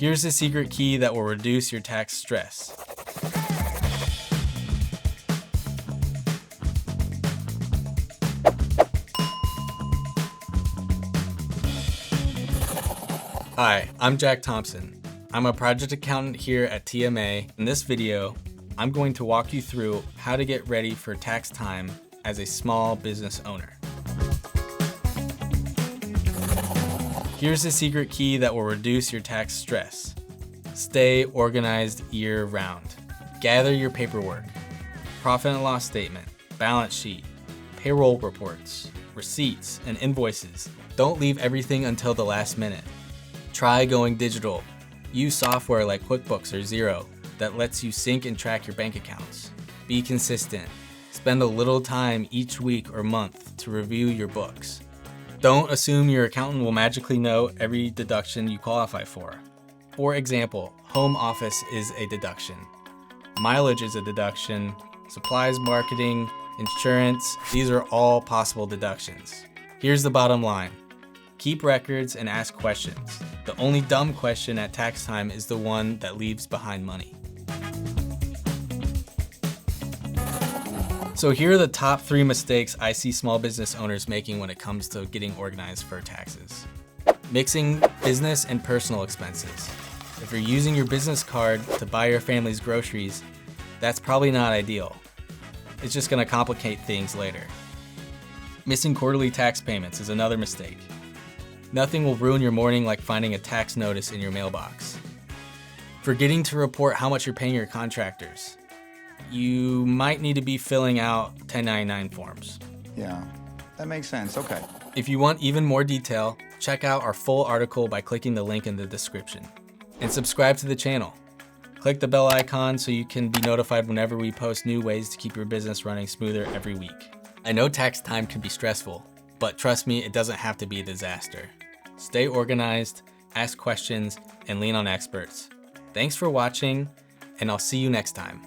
Here's the secret key that will reduce your tax stress. Hi, I'm Jack Thompson. I'm a project accountant here at TMA. In this video, I'm going to walk you through how to get ready for tax time as a small business owner. Here's the secret key that will reduce your tax stress. Stay organized year-round. Gather your paperwork, profit and loss statement, balance sheet, payroll reports, receipts, and invoices. Don't leave everything until the last minute. Try going digital. Use software like QuickBooks or Xero that lets you sync and track your bank accounts. Be consistent. Spend a little time each week or month to review your books. Don't assume your accountant will magically know every deduction you qualify for. For example, home office is a deduction. Mileage is a deduction. Supplies, marketing, insurance, these are all possible deductions. Here's the bottom line. Keep records and ask questions. The only dumb question at tax time is the one that leaves behind money. So here are the top 3 mistakes I see small business owners making when it comes to getting organized for taxes. Mixing business and personal expenses. If you're using your business card to buy your family's groceries, that's probably not ideal. It's just gonna complicate things later. Missing quarterly tax payments is another mistake. Nothing will ruin your morning like finding a tax notice in your mailbox. Forgetting to report how much you're paying your contractors. You might need to be filling out 1099 forms. Yeah, that makes sense. Okay. If you want even more detail, check out our full article by clicking the link in the description. And subscribe to the channel. Click the bell icon so you can be notified whenever we post new ways to keep your business running smoother every week. I know tax time can be stressful, but trust me, it doesn't have to be a disaster. Stay organized, ask questions, and lean on experts. Thanks for watching, and I'll see you next time.